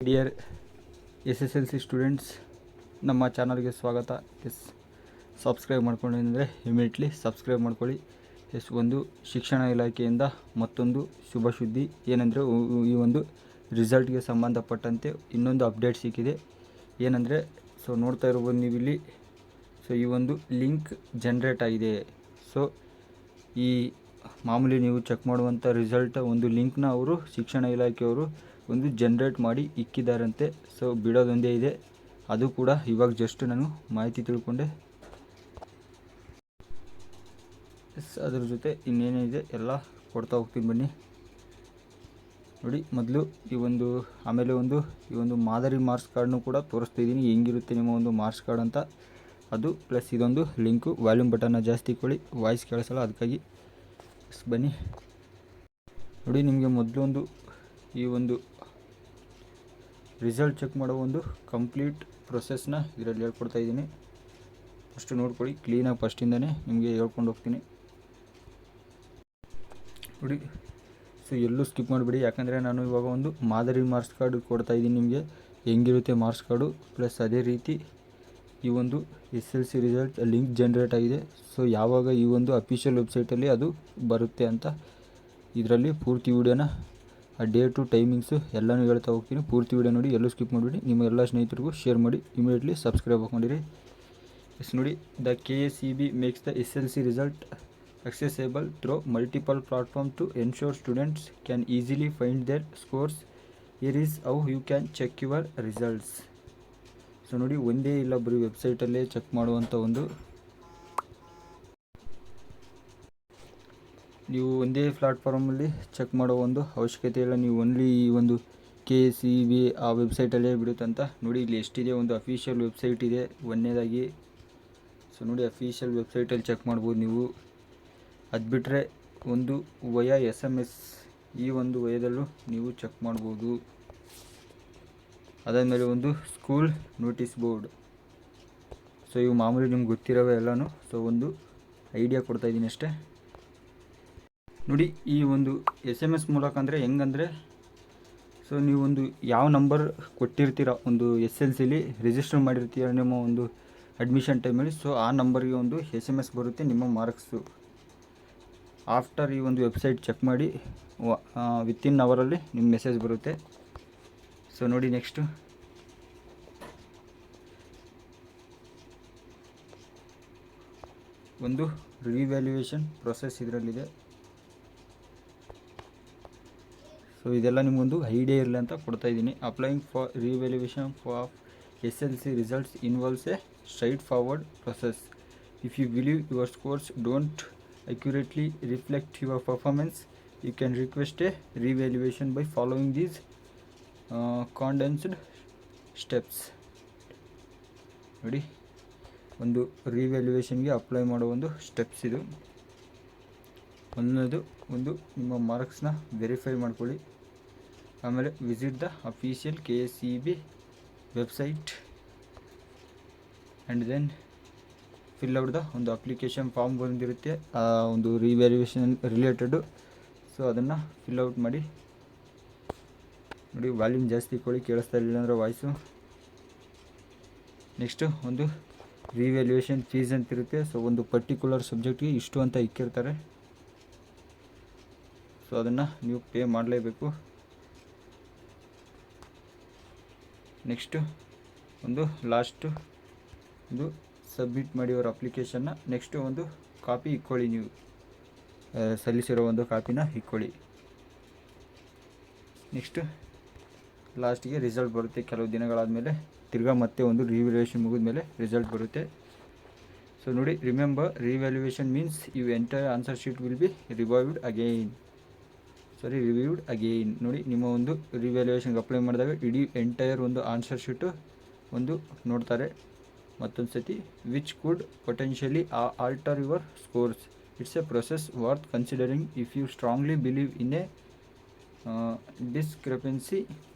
Dear SSLC students, ನಮ್ಮ ಚಾನಲ್ಗೆ ಸ್ವಾಗತ. ಸಬ್ಸ್ಕ್ರೈಬ್ ಮಾಡ್ಕೊಂಡಿದ್ರೆ ಇಮಿಡಿಯೇಟ್ಲಿ ಸಬ್ಸ್ಕ್ರೈಬ್ ಮಾಡ್ಕೊಳ್ಳಿ. ಒಂದು ಶಿಕ್ಷಣ ಇಲಾಖೆಯಿಂದ ಮತ್ತೊಂದು ಶುಭ ಸುದ್ದಿ ಏನಂದರೆ, ಈ ಒಂದು ರಿಸಲ್ಟ್ಗೆ ಸಂಬಂಧಪಟ್ಟಂತೆ ಇನ್ನೊಂದು ಅಪ್ಡೇಟ್ ಸಿಕ್ಕಿದೆ. ಏನಂದರೆ, ನೋಡ್ತಾ ಇರ್ಬೋದು ನೀವು ಇಲ್ಲಿ. ಈ ಒಂದು ಲಿಂಕ್ ಜನ್ರೇಟ್ ಆಗಿದೆ. ಈ ಮಾಮೂಲಿ ನೀವು ಚೆಕ್ ಮಾಡುವಂಥ ರಿಸಲ್ಟ್ ಒಂದು ಲಿಂಕ್ನ ಅವರು ಶಿಕ್ಷಣ ಇಲಾಖೆಯವರು ಒಂದು ಜನ್ರೇಟ್ ಮಾಡಿ ಇಕ್ಕಿದ್ದಾರಂತೆ. ಬಿಡೋದೊಂದೇ ಇದೆ, ಅದು ಕೂಡ ಇವಾಗ ಜಸ್ಟ್ ನಾನು ಮಾಹಿತಿ ತಿಳ್ಕೊಂಡೆ. ಅದ್ರ ಜೊತೆ ಇನ್ನೇನಿದೆ ಎಲ್ಲ ಕೊಡ್ತಾ ಹೋಗ್ತೀನಿ ಬನ್ನಿ. ನೋಡಿ, ಮೊದಲು ಈ ಒಂದು ಮಾದರಿ ಮಾರ್ಕ್ಸ್ ಕಾರ್ಡ್ನು ಕೂಡ ತೋರಿಸ್ತಾ ಇದ್ದೀನಿ, ಹೆಂಗಿರುತ್ತೆ ನಿಮ್ಮ ಒಂದು ಮಾರ್ಕ್ಸ್ ಕಾರ್ಡ್ ಅಂತ. ಅದು ಪ್ಲಸ್ ಇದೊಂದು ಲಿಂಕು. ವಾಲ್ಯೂಮ್ ಬಟನ್ನ ಜಾಸ್ತಿ ಕೊಡಿ, ವಾಯ್ಸ್ ಕೇಳಿಸಲ್ಲ, ಅದಕ್ಕಾಗಿ ಬನ್ನಿ. ನೋಡಿ, ನಿಮಗೆ ಮೊದಲು ಈ ಒಂದು ರಿಸಲ್ಟ್ ಚೆಕ್ ಮಾಡೋ ಒಂದು ಕಂಪ್ಲೀಟ್ ಪ್ರೊಸೆಸ್ನ ಇದರಲ್ಲಿ ಹೇಳ್ಕೊಡ್ತಾ ಇದ್ದೀನಿ. ಫಸ್ಟು ನೋಡ್ಕೊಳ್ಳಿ ಕ್ಲೀನಾಗಿ, ಫಸ್ಟಿಂದನೇ ನಿಮಗೆ ಹೇಳ್ಕೊಂಡು ಹೋಗ್ತೀನಿ. ನೋಡಿ, ಎಲ್ಲೂ ಸ್ಕಿಪ್ ಮಾಡಿಬಿಡಿ, ಯಾಕಂದರೆ ನಾನು ಇವಾಗ ಒಂದು ಮಾದರಿ ಮಾರ್ಕ್ಸ್ ಕಾರ್ಡ್ ಕೊಡ್ತಾ ಇದ್ದೀನಿ ನಿಮಗೆ, ಹೆಂಗಿರುತ್ತೆ ಮಾರ್ಕ್ಸ್ ಕಾರ್ಡು. ಪ್ಲಸ್ ಅದೇ ರೀತಿ ಈ ಒಂದು SSLC ರಿಸಲ್ಟ್ ಲಿಂಕ್ ಜನ್ರೇಟ್ ಆಗಿದೆ. ಯಾವಾಗ ಈ ಒಂದು ಅಫಿಷಿಯಲ್ ವೆಬ್ಸೈಟಲ್ಲಿ ಅದು ಬರುತ್ತೆ ಅಂತ ಇದರಲ್ಲಿ ಪೂರ್ತಿ ವೀಡಿಯೋನ ಡೇಟು ಟೈಮಿಂಗ್ಸು ಎಲ್ಲನೂ ಹೇಳ್ತಾ ಹೋಗ್ತೀನಿ. ಪೂರ್ತಿ ವೀಡಿಯೋ ನೋಡಿ, ಎಲ್ಲೂ ಸ್ಕಿಪ್ ಮಾಡಿಬಿಡಿ. ನಿಮ್ಮ ಎಲ್ಲ ಸ್ನೇಹಿತರಿಗೂ ಶೇರ್ ಮಾಡಿ, ಇಮಿಡಿಯೇಟ್ಲಿ ಸಬ್ಸ್ಕ್ರೈಬ್ ಹಾಕೊಂಡಿರಿ. ನೋಡಿ, the KSEB makes the SSLC result accessible through multiple platforms to ensure students can easily find their scores. Here is how you can check your results. ನೋಡಿ, ಒಂದೇ ಇಲ್ಲ ಬರೀ ವೆಬ್ಸೈಟಲ್ಲೇ ಚೆಕ್ ಮಾಡುವಂಥ ನೀವು ಒಂದೇ ಪ್ಲಾಟ್ಫಾರ್ಮಲ್ಲಿ ಚೆಕ್ ಮಾಡೋ ಒಂದು ಅವಶ್ಯಕತೆ ಇಲ್ಲ. ನೀವು ಓನ್ಲಿ ಈ ಒಂದು KSEB ಆ ವೆಬ್ಸೈಟಲ್ಲೇ ಬಿಡುತ್ತಂತ. ನೋಡಿ, ಇಲ್ಲಿ ಎಷ್ಟಿದೆ, ಒಂದು ಅಫಿಷಿಯಲ್ ವೆಬ್ಸೈಟ್ ಇದೆ ಒಂದನೇದಾಗಿ. ನೋಡಿ, ಅಫಿಷಿಯಲ್ ವೆಬ್ಸೈಟಲ್ಲಿ ಚೆಕ್ ಮಾಡ್ಬೋದು ನೀವು. ಅದು ಬಿಟ್ಟರೆ ಒಂದು ವಯಾ SMS, ಈ ಒಂದು ವಯದಲ್ಲೂ ನೀವು ಚೆಕ್ ಮಾಡ್ಬೋದು. ಅದಾದಮೇಲೆ ಒಂದು ಸ್ಕೂಲ್ ನೋಟಿಸ್ ಬೋರ್ಡ್. ಇವು ಮಾಮೂಲಿ ನಿಮ್ಗೆ ಗೊತ್ತಿರೋವೆ ಎಲ್ಲನೂ. ಒಂದು ಐಡಿಯಾ ಕೊಡ್ತಾಯಿದ್ದೀನಿ ಅಷ್ಟೇ. ನೋಡಿ, ಈ ಒಂದು SMS ಮೂಲಕ ಅಂದರೆ ಹೆಂಗಂದರೆ, ನೀವು ಒಂದು ಯಾವ ನಂಬರ್ ಕೊಟ್ಟಿರ್ತೀರ ಒಂದು SSLCಲಿ ರಿಜಿಸ್ಟರ್ ಮಾಡಿರ್ತೀರ ನಿಮ್ಮ ಒಂದು ಅಡ್ಮಿಷನ್ ಟೈಮಲ್ಲಿ, ಆ ನಂಬರ್ಗೆ ಒಂದು SMS ಬರುತ್ತೆ ನಿಮ್ಮ ಮಾರ್ಕ್ಸು. ಆಫ್ಟರ್ ಈ ಒಂದು ವೆಬ್ಸೈಟ್ ಚೆಕ್ ಮಾಡಿ ವಿತಿನ್ ಅವರಲ್ಲಿ ನಿಮ್ಮ ಮೆಸೇಜ್ ಬರುತ್ತೆ. ನೋಡಿ, ನೆಕ್ಸ್ಟು ಒಂದು ರಿವ್ಯಾಲ್ಯೂಯೇಷನ್ ಪ್ರೊಸೆಸ್ ಇದರಲ್ಲಿದೆ. ಇದೆಲ್ಲ ನಿಮಗೊಂದು ಐಡಿಯಾ ಇರಲಿ ಅಂತ ಕೊಡ್ತಾ ಇದ್ದೀನಿ. Applying for revaluation for SSLC results involves a straightforward process. If you believe your scores don't accurately reflect your performance, you can request a revaluation by following these condensed steps. ನೋಡಿ, ಒಂದು ರಿವ್ಯಾಲ್ಯೂಯೇಷನ್ಗೆ apply ಮಾಡೋ ಒಂದು steps ಇದು. ಒಂದನೇದು ನಿಮ್ಮ ಮಾರ್ಕ್ಸ್ನ verify ಮಾಡ್ಕೊಳ್ಳಿ. ಆಮೇಲೆ visit the official KSEB website and then fill out the ಒಂದು ಅಪ್ಲಿಕೇಶನ್ ಫಾರ್ಮ್ ಬಂದಿರುತ್ತೆ ಆ ಒಂದು ರಿವ್ಯಾಲ್ಯೂಯೇಷನ್ ರಿಲೇಟೆಡು. ಅದನ್ನು ಫಿಲ್ ಔಟ್ ಮಾಡಿ. ನೋಡಿ, ವಾಲ್ಯೂಮ್ ಜಾಸ್ತಿ ಕೊಡಿ, ಕೇಳಿಸ್ತಾ ಇರಲಿಲ್ಲ ಅಂದರೆ ವಾಯ್ಸು. ನೆಕ್ಸ್ಟು ಒಂದು ರಿವ್ಯಾಲ್ಯೂಯೇಷನ್ ಫೀಸ್ ಅಂತಿರುತ್ತೆ. ಒಂದು ಪರ್ಟಿಕ್ಯುಲರ್ ಸಬ್ಜೆಕ್ಟ್ಗೆ ಇಷ್ಟು ಅಂತ ಇಕ್ಕಿರ್ತಾರೆ. ಅದನ್ನು ನೀವು ಪೇ ಮಾಡಲೇಬೇಕು. ನೆಕ್ಸ್ಟು ಲಾಸ್ಟು ಸಬ್ಮಿಟ್ ಮಾಡಿ ಅವರ ಅಪ್ಲಿಕೇಶನ್ನ. ನೆಕ್ಸ್ಟು ಒಂದು ಕಾಪಿ ಇಕ್ಕೊಳ್ಳಿ, ನೀವು ಸಲ್ಲಿಸಿರೋ ಒಂದು ಕಾಪಿನ ಇಕ್ಕೊಳ್ಳಿ. ನೆಕ್ಸ್ಟು ಲಾಸ್ಟಿಗೆ ರಿಸಲ್ಟ್ ಬರುತ್ತೆ. ಕೆಲವು ದಿನಗಳಾದಮೇಲೆ ತಿರ್ಗಾ ಮತ್ತೆ ಒಂದು ರಿವ್ಯಾಲ್ಯೂಯೇಷನ್ ಮುಗಿದ ಮೇಲೆ ರಿಸಲ್ಟ್ ಬರುತ್ತೆ. ನೋಡಿ, remember, revaluation means you entire answer sheet will be reviewed again. ನೋಡಿ, ನಿಮ್ಮ ಒಂದು ರಿವ್ಯಾಲ್ಯೂಯೇಷನ್ಗೆ ಅಪ್ಲೈ ಮಾಡಿದಾಗ ಇಡೀ ಎಂಟೈರ್ ಒಂದು ಆನ್ಸರ್ ಶೀಟು ನೋಡ್ತಾರೆ ಮತ್ತೊಂದು ಸತಿ. Which could potentially alter your scores. It's a process worth considering if you strongly believe in a discrepancy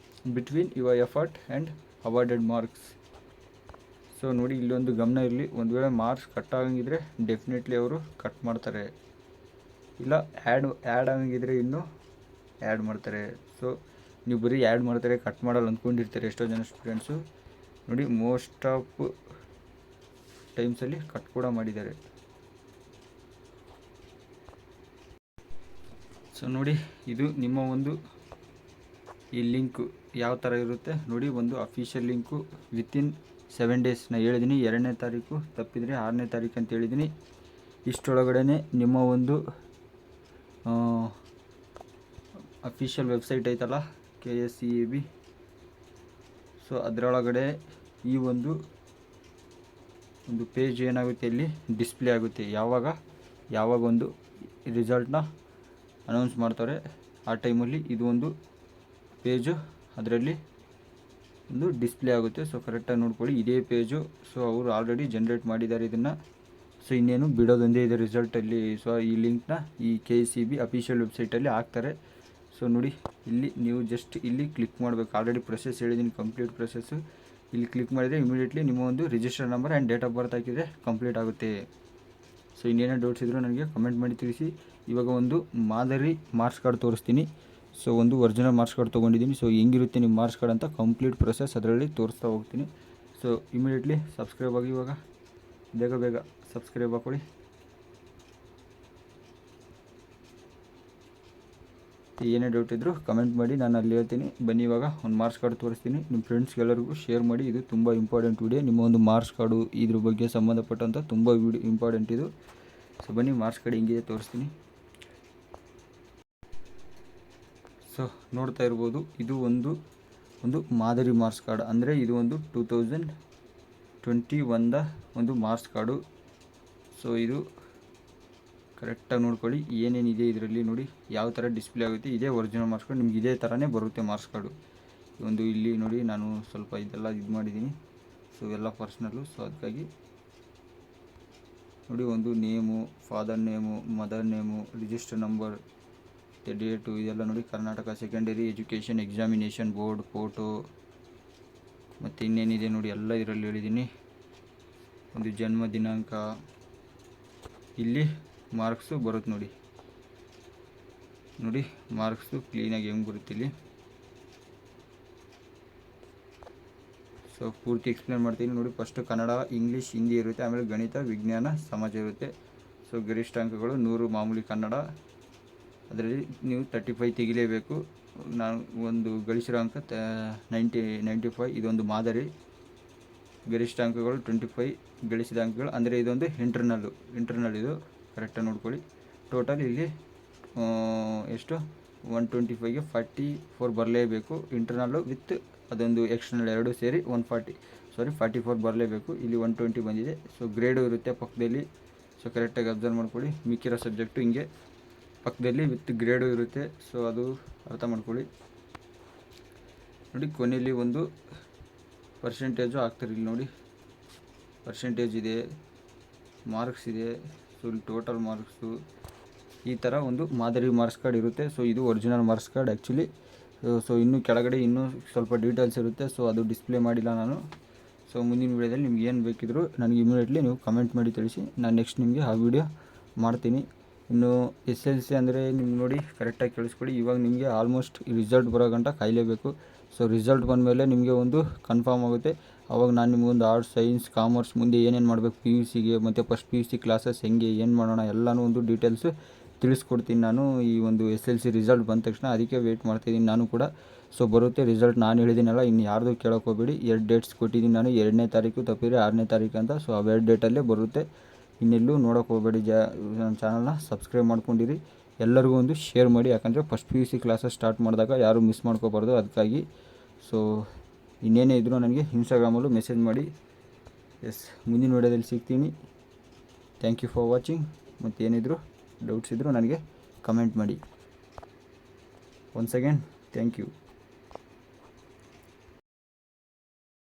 between your effort and awarded marks. ನೋಡಿ, ಇಲ್ಲೊಂದು ಗಮನ ಇರಲಿ. ಒಂದು ವೇಳೆ ಮಾರ್ಕ್ಸ್ ಕಟ್ ಆಗಂಗಿದ್ರೆ ಡೆಫಿನೆಟ್ಲಿ ಅವರು ಕಟ್ ಮಾಡ್ತಾರೆ, ಇಲ್ಲ ಆ್ಯಡ್ ಆಗಿದ್ರೆ ಇನ್ನೂ ಆ್ಯಡ್ ಮಾಡ್ತಾರೆ. ನೀವು ಬರೀ ಆ್ಯಡ್ ಮಾಡ್ತಾರೆ ಕಟ್ ಮಾಡಲ್ಲ ಅಂದ್ಕೊಂಡಿರ್ತಾರೆ ಎಷ್ಟೋ ಜನ ಸ್ಟೂಡೆಂಟ್ಸು. ನೋಡಿ ಮೋಸ್ಟ್ ಆಫ್ ಟೈಮ್ಸಲ್ಲಿ ಕಟ್ ಕೂಡ ಮಾಡಿದ್ದಾರೆ. ಸೊ ನೋಡಿ ಇದು ನಿಮ್ಮ ಒಂದು ಈ ಲಿಂಕು ಯಾವ ಥರ ಇರುತ್ತೆ ನೋಡಿ. ಒಂದು ಅಫಿಷಿಯಲ್ ಲಿಂಕು ವಿತಿನ್ 7 ಡೇಸ್ ನಾನು ಹೇಳಿದ್ದೀನಿ. 2ನೇ ತಾರೀಕು ತಪ್ಪಿದರೆ 6ನೇ ತಾರೀಕು ಅಂತ ಹೇಳಿದ್ದೀನಿ. ಇಷ್ಟೊಳಗಡೆ ನಿಮ್ಮ ಒಂದು ಅಫಿಷಿಯಲ್ ವೆಬ್ಸೈಟ್ ಐತಲ್ಲ KSEAB, ಸೊ ಅದರೊಳಗಡೆ ಈ ಒಂದು ಪೇಜ್ ಏನಾಗುತ್ತೆ ಇಲ್ಲಿ ಡಿಸ್ಪ್ಲೇ ಆಗುತ್ತೆ. ಯಾವಾಗ ಒಂದು ರಿಸಲ್ಟ್ನ ಅನೌನ್ಸ್ ಮಾಡ್ತಾರೆ ಆ ಟೈಮಲ್ಲಿ ಇದು ಒಂದು ಪೇಜು ಅದರಲ್ಲಿ ಒಂದು ಡಿಸ್ಪ್ಲೇ ಆಗುತ್ತೆ. ಸೊ ಕರೆಕ್ಟಾಗಿ ನೋಡ್ಕೊಳ್ಳಿ, ಇದೇ ಪೇಜು. ಸೊ ಅವರು ಆಲ್ರೆಡಿ ಜನ್ರೇಟ್ ಮಾಡಿದ್ದಾರೆ ಇದನ್ನು. ಸೊ ಇನ್ನೇನು ಬಿಡೋದೊಂದೇ ಇದೆ ರಿಸಲ್ಟಲ್ಲಿ. ಸೊ ಈ ಲಿಂಕ್ನ ಈ KSEB ಅಫಿಷಿಯಲ್ ವೆಬ್ಸೈಟಲ್ಲಿ ಹಾಕ್ತಾರೆ. ಸೊ ನೋಡಿ ಇಲ್ಲಿ ನೀವು ಜಸ್ಟ್ ಇಲ್ಲಿ ಕ್ಲಿಕ್ ಮಾಡಬೇಕು. ಆಲ್ರೆಡಿ ಪ್ರೊಸೆಸ್ ಹೇಳಿದ್ದೀನಿ, ಕಂಪ್ಲೀಟ್ ಪ್ರೊಸೆಸ್ಸು. ಇಲ್ಲಿ ಕ್ಲಿಕ್ ಮಾಡಿದರೆ ಇಮಿಡಿಯೇಟ್ಲಿ ನಿಮ್ಮ ಒಂದು register number and date of birth ಹಾಕಿದರೆ ಕಂಪ್ಲೀಟ್ ಆಗುತ್ತೆ. ಸೊ ಇನ್ನೇನೇ ಡೌಟ್ಸ್ ಇದ್ದರೂ ನನಗೆ ಕಮೆಂಟ್ ಮಾಡಿ ತಿಳಿಸಿ. ಇವಾಗ ಒಂದು ಮಾದರಿ ಮಾರ್ಕ್ಸ್ ಕಾರ್ಡ್ ತೋರಿಸ್ತೀನಿ. ಸೊ ಒಂದು ಒರಿಜಿನಲ್ ಮಾರ್ಕ್ಸ್ ಕಾರ್ಡ್ ತೊಗೊಂಡಿದ್ದೀನಿ. ಸೊ ಹೆಂಗಿರುತ್ತೆ ನಿಮ್ಮ ಮಾರ್ಕ್ಸ್ ಕಾರ್ಡ್ ಅಂತ ಕಂಪ್ಲೀಟ್ ಪ್ರೊಸೆಸ್ ಅದರಲ್ಲಿ ತೋರಿಸ್ತಾ ಹೋಗ್ತೀನಿ. ಸೊ ಇಮಿಡಿಯೇಟ್ಲಿ ಸಬ್ಸ್ಕ್ರೈಬ್ ಆಗಿ, ಇವಾಗ ಬೇಗ ಸಬ್ಸ್ಕ್ರೈಬ್ ಹಾಕೊಳ್ಳಿ. ಏನೇ ಡೌಟ್ ಇದ್ದರೂ ಕಮೆಂಟ್ ಮಾಡಿ, ನಾನು ಅಲ್ಲಿ ಹೇಳ್ತೀನಿ. ಬನ್ನಿ ಇವಾಗ ಒಂದು ಮಾರ್ಕ್ಸ್ ಕಾರ್ಡ್ ತೋರಿಸ್ತೀನಿ. ನಿಮ್ಮ ಫ್ರೆಂಡ್ಸ್ಗೆಲ್ಲರಿಗೂ ಶೇರ್ ಮಾಡಿ. ಇದು ತುಂಬ ಇಂಪಾರ್ಟೆಂಟ್ ವಿಡಿಯೋ. ನಿಮ್ಮ ಒಂದು ಮಾರ್ಕ್ಸ್ ಕಾರ್ಡು ಇದ್ರ ಬಗ್ಗೆ ಸಂಬಂಧಪಟ್ಟಂಥ ತುಂಬ ಇಂಪಾರ್ಟೆಂಟ್ ಇದು. ಸೊ ಬನ್ನಿ ಮಾರ್ಕ್ಸ್ ಕಾರ್ಡ್ ಹಿಂಗಿದೆ ತೋರಿಸ್ತೀನಿ. ಸೊ ನೋಡ್ತಾ ಇರ್ಬೋದು, ಇದು ಒಂದು ಮಾದರಿ ಮಾರ್ಕ್ಸ್ ಕಾರ್ಡ್. ಅಂದರೆ ಇದು ಒಂದು 2021 ಒಂದು ಮಾರ್ಕ್ಸ್ ಕಾರ್ಡು. ಸೊ ಇದು ಕರೆಕ್ಟಾಗಿ ನೋಡ್ಕೊಳ್ಳಿ ಏನೇನಿದೆ ಇದರಲ್ಲಿ. ನೋಡಿ ಯಾವ ಥರ ಡಿಸ್ಪ್ಲೇ ಆಗುತ್ತೆ. ಇದೇ ಒರಿಜಿನಲ್ ಮಾರ್ಕ್ಸ್ ಕಾರ್ಡ್, ನಿಮ್ಗೆ ಇದೇ ಥರನೇ ಬರುತ್ತೆ ಮಾರ್ಕ್ಸ್ ಕಾರ್ಡು. ಒಂದು ಇಲ್ಲಿ ನೋಡಿ ನಾನು ಸ್ವಲ್ಪ ಇದೆಲ್ಲ ಇದು ಮಾಡಿದ್ದೀನಿ. ಸೊ ಎಲ್ಲ ಪರ್ಸ್ನಲ್ಲು. ಸೊ ಅದಕ್ಕಾಗಿ ನೋಡಿ ಒಂದು name, father name, mother name, register number, date ಇದೆಲ್ಲ ನೋಡಿ. Karnataka secondary education examination board photo ಮತ್ತು ಇನ್ನೇನಿದೆ ನೋಡಿ ಎಲ್ಲ ಇದರಲ್ಲಿ ಹೇಳಿದ್ದೀನಿ. ಒಂದು ಜನ್ಮ ದಿನಾಂಕ, ಇಲ್ಲಿ ಮಾರ್ಕ್ಸು ಬರುತ್ತೆ ನೋಡಿ ಮಾರ್ಕ್ಸು ಕ್ಲೀನಾಗಿ ಹೆಂಗೆ ಬರುತ್ತೆ ಇಲ್ಲಿ. ಸೊ ಪೂರ್ತಿ ಎಕ್ಸ್ಪ್ಲೇನ್ ಮಾಡ್ತೀನಿ ನೋಡಿ. ಫಸ್ಟು ಕನ್ನಡ, ಇಂಗ್ಲೀಷ್, ಹಿಂದಿ ಇರುತ್ತೆ. ಆಮೇಲೆ ಗಣಿತ, ವಿಜ್ಞಾನ, ಸಮಾಜ ಇರುತ್ತೆ. ಸೊ ಗರಿಷ್ಠ ಅಂಕಗಳು 100 ಮಾಮೂಲಿ ಕನ್ನಡ. ಅದರಲ್ಲಿ ನೀವು 35 ತೆಗಿಲೇಬೇಕು. ನಾನು ಒಂದು ಗಳಿಸಿರೋ ಅಂಕ 95. ಇದೊಂದು ಮಾದರಿ. ಗರಿಷ್ಠ ಅಂಕಗಳು 25 ಗಳಿಸಿದ ಅಂಕಗಳು. ಅಂದರೆ ಇದೊಂದು ಇಂಟರ್ನಲ್ ಇದು ಕರೆಕ್ಟಾಗಿ ನೋಡ್ಕೊಳ್ಳಿ. ಟೋಟಲ್ ಇಲ್ಲಿ ಎಷ್ಟು 125ಗೆ 44 ಬರಲೇಬೇಕು. ಇಂಟರ್ನಲ್ಲು ವಿತ್ ಅದೊಂದು ಎಕ್ಸ್ಟರ್ನಲ್ ಎರಡು ಸೇರಿ 44 ಬರಲೇಬೇಕು. ಇಲ್ಲಿ 120 ಬಂದಿದೆ. ಸೊ ಗ್ರೇಡು ಇರುತ್ತೆ ಪಕ್ಕದಲ್ಲಿ. ಸೊ ಕರೆಕ್ಟಾಗಿ ಅಬ್ಸರ್ವ್ ಮಾಡ್ಕೊಳ್ಳಿ. ಮಿಕ್ಕಿರೋ ಸಬ್ಜೆಕ್ಟು ಹಿಂಗೆ ಪಕ್ಕದಲ್ಲಿ ವಿತ್ ಗ್ರೇಡು ಇರುತ್ತೆ. ಸೊ ಅದು ಅರ್ಥ ಮಾಡ್ಕೊಳ್ಳಿ. ನೋಡಿ ಕೊನೆಯಲ್ಲಿ ಒಂದು ಪರ್ಸೆಂಟೇಜು ಹಾಕ್ತಾರೆ ಇಲ್ಲಿ ನೋಡಿ. ಪರ್ಸೆಂಟೇಜ್ ಇದೆ, ಮಾರ್ಕ್ಸ್ ಇದೆ. ಸೊ ಇಲ್ಲಿ ಟೋಟಲ್ ಮಾರ್ಕ್ಸು ಈ ಥರ ಒಂದು ಮಾದರಿ ಮಾರ್ಕ್ಸ್ ಕಾರ್ಡ್ ಇರುತ್ತೆ. ಸೊ ಇದು original marks card actually. So ಇನ್ನೂ ಕೆಳಗಡೆ ಇನ್ನೂ ಸ್ವಲ್ಪ ಡೀಟೇಲ್ಸ್ ಇರುತ್ತೆ. ಸೊ ಅದು ಡಿಸ್ಪ್ಲೇ ಮಾಡಿಲ್ಲ ನಾನು. ಸೊ ಮುಂದಿನ ವೀಡಿಯೋದಲ್ಲಿ ನಿಮ್ಗೆ ಏನು ಬೇಕಿದ್ದರೂ ನನಗೆ ಇಮಿಡಿಯೇಟ್ಲಿ ನೀವು ಕಮೆಂಟ್ ಮಾಡಿ ತಿಳಿಸಿ. ನಾನು ನೆಕ್ಸ್ಟ್ ನಿಮಗೆ ಆ ವಿಡಿಯೋ ಮಾಡ್ತೀನಿ. ಇನ್ನು SLC ಅಂದರೆ ನಿಮ್ಗೆ ನೋಡಿ ಕರೆಕ್ಟಾಗಿ ಕೇಳಿಸ್ಕೊಳ್ಳಿ. ಇವಾಗ ನಿಮಗೆ ಆಲ್ಮೋಸ್ಟ್ ರಿಸಲ್ಟ್ ಬರೋ ಗಂಟ ಕಾಯಲೇಬೇಕು. ಸೊ ರಿಸಲ್ಟ್ ಬಂದಮೇಲೆ ನಿಮಗೆ ಒಂದು ಕನ್ಫರ್ಮ್ ಆಗುತ್ತೆ. ಅವಾಗ ನಾನು ನಿಮಗೊಂದು ಆರ್ಟ್ಸ್, ಸೈನ್ಸ್, ಕಾಮರ್ಸ್ ಮುಂದೆ ಏನೇನು ಮಾಡಬೇಕು PUCಗೆ ಮತ್ತು ಫಸ್ಟ್ PUC ಕ್ಲಾಸಸ್ ಹೆಂಗೆ ಏನು ಮಾಡೋಣ ಎಲ್ಲನೂ ಒಂದು ಡೀಟೇಲ್ಸು ತಿಳಿಸ್ಕೊಡ್ತೀನಿ ನಾನು. ಈ ಒಂದು SLC ರಿಸಲ್ಟ್ ಬಂದ ತಕ್ಷಣ ಅದಕ್ಕೆ ವೆಯ್ಟ್ ಮಾಡ್ತಾಯಿದ್ದೀನಿ ನಾನು ಕೂಡ. ಸೊ ಬರುತ್ತೆ ರಿಸಲ್ಟ್. ನಾನು ಹೇಳಿದ್ದೀನಲ್ಲ, ಇನ್ನು ಯಾರ್ದು ಕೇಳೋಕೆ ಹೋಗಬೇಡಿ. 2 ಡೇಟ್ಸ್ ಕೊಟ್ಟಿದ್ದೀನಿ ನಾನು. 2ನೇ ತಾರೀಕು ತಪ್ಪಿದರೆ 6ನೇ ತಾರೀಕು ಅಂತ. ಸೊ ಆ 2 ಡೇಟಲ್ಲೇ ಬರುತ್ತೆ. ಇನ್ನೆಲ್ಲೂ ನೋಡೋಕೆ ಹೋಗಬೇಡಿ. ನನ್ನ ಚಾನಲ್ನ ಸಬ್ಸ್ಕ್ರೈಬ್ ಮಾಡ್ಕೊಂಡಿರಿ. ಎಲ್ಲರಿಗೂ ಒಂದು ಶೇರ್ ಮಾಡಿ. ಯಾಕಂದರೆ ಫಸ್ಟ್ PUC ಕ್ಲಾಸಸ್ ಸ್ಟಾರ್ಟ್ ಮಾಡಿದಾಗ ಯಾರೂ ಮಿಸ್ ಮಾಡ್ಕೋಬಾರ್ದು, ಅದಕ್ಕಾಗಿ. ಸೊ ಇನ್ನೇನೇ ಇದ್ದರೂ ನನಗೆ ಇನ್ಸ್ಟಾಗ್ರಾಮಲ್ಲೂ ಮೆಸೇಜ್ ಮಾಡಿ. ಮುಂದಿನ ವಿಡಿಯೋದಲ್ಲಿ ಸಿಗ್ತೀನಿ. Thank you for watching. ಮತ್ತು ಏನಿದ್ರು ಡೌಟ್ಸ್ ಇದ್ದರೂ ನನಗೆ ಕಮೆಂಟ್ ಮಾಡಿ. Once again thank you.